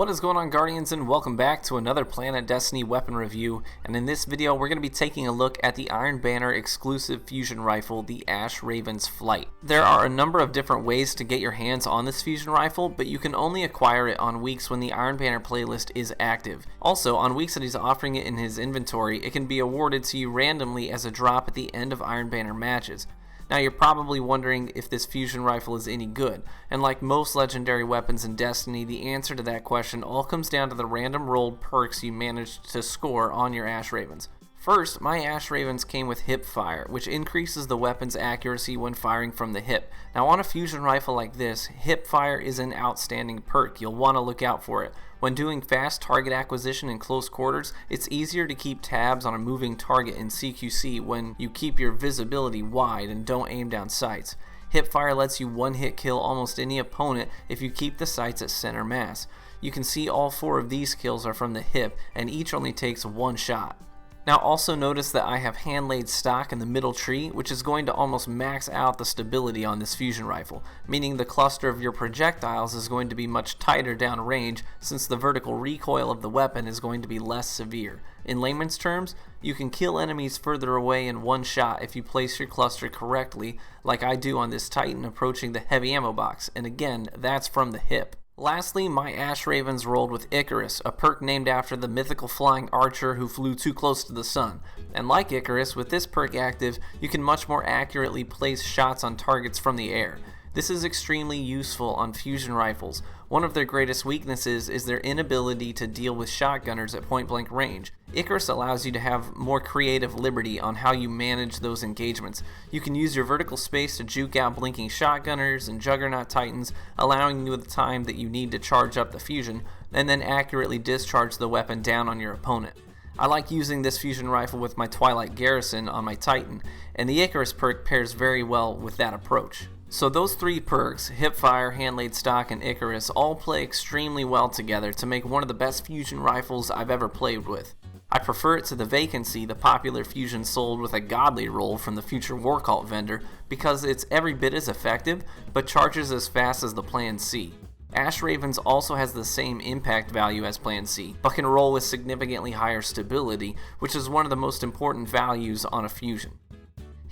What is going on, Guardians, and welcome back to another Planet Destiny weapon review. And in this video we're going to be taking a look at the Iron Banner exclusive fusion rifle, the Ashraven's Flight. There are a number of different ways to get your hands on this fusion rifle, but you can only acquire it on weeks when the Iron Banner playlist is active. Also, on weeks that he's offering it in his inventory, it can be awarded to you randomly as a drop at the end of Iron Banner matches. Now you're probably wondering if this fusion rifle is any good, and like most legendary weapons in Destiny, the answer to that question all comes down to the random rolled perks you managed to score on your Ashravens. First, my Ashravens came with hip fire, which increases the weapon's accuracy when firing from the hip. Now on a fusion rifle like this, hip fire is an outstanding perk. You'll want to look out for it. When doing fast target acquisition in close quarters, it's easier to keep tabs on a moving target in CQC when you keep your visibility wide and don't aim down sights. Hipfire lets you one-hit kill almost any opponent if you keep the sights at center mass. You can see all 4 of these kills are from the hip, and each only takes 1 shot. Now also notice that I have hand-laid stock in the middle tree, which is going to almost max out the stability on this fusion rifle, meaning the cluster of your projectiles is going to be much tighter down range since the vertical recoil of the weapon is going to be less severe. In layman's terms, you can kill enemies further away in 1 shot if you place your cluster correctly, like I do on this Titan approaching the heavy ammo box, and again, that's from the hip. Lastly, my Ashravens rolled with Icarus, a perk named after the mythical flying archer who flew too close to the sun. And like Icarus, with this perk active, you can much more accurately place shots on targets from the air. This is extremely useful on fusion rifles. One of their greatest weaknesses is their inability to deal with shotgunners at point-blank range. Icarus allows you to have more creative liberty on how you manage those engagements. You can use your vertical space to juke out blinking shotgunners and juggernaut titans, allowing you the time that you need to charge up the fusion, and then accurately discharge the weapon down on your opponent. I like using this fusion rifle with my Twilight Garrison on my Titan, and the Icarus perk pairs very well with that approach. So those 3 perks, Hipfire, Hand-Laid Stock, and Icarus, all play extremely well together to make one of the best fusion rifles I've ever played with. I prefer it to the Vacancy, the popular fusion sold with a godly roll from the Future War Cult vendor, because it's every bit as effective, but charges as fast as the Plan C. Ashravens also has the same impact value as Plan C, but can roll with significantly higher stability, which is one of the most important values on a fusion.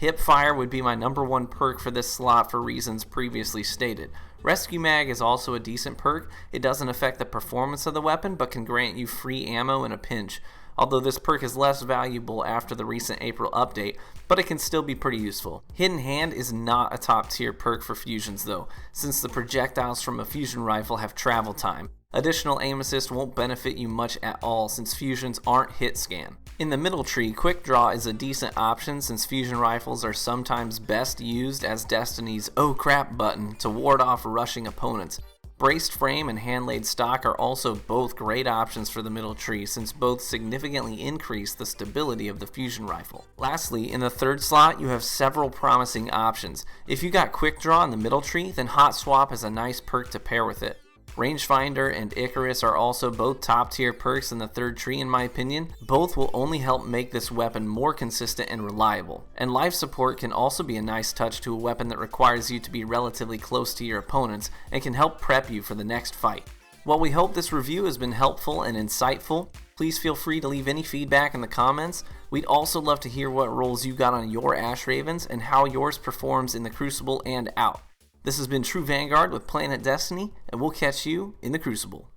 Hipfire would be my number 1 perk for this slot for reasons previously stated. Rescue Mag is also a decent perk. It doesn't affect the performance of the weapon, but can grant you free ammo in a pinch. Although this perk is less valuable after the recent April update, but it can still be pretty useful. Hidden Hand is not a top tier perk for fusions though, since the projectiles from a fusion rifle have travel time. Additional aim assist won't benefit you much at all since fusions aren't hit scan. In the middle tree, Quick Draw is a decent option since fusion rifles are sometimes best used as Destiny's "oh crap" button to ward off rushing opponents. Braced Frame and Hand-Laid Stock are also both great options for the middle tree since both significantly increase the stability of the fusion rifle. Lastly, in the 3rd slot, you have several promising options. If you got Quick Draw in the middle tree, then Hot Swap is a nice perk to pair with it. Rangefinder and Icarus are also both top tier perks in the 3rd tree in my opinion. Both will only help make this weapon more consistent and reliable. And Life Support can also be a nice touch to a weapon that requires you to be relatively close to your opponents and can help prep you for the next fight. While we hope this review has been helpful and insightful, please feel free to leave any feedback in the comments. We'd also love to hear what rolls you got on your Ashravens and how yours performs in the Crucible and out. This has been True Vanguard with Planet Destiny, and we'll catch you in the Crucible.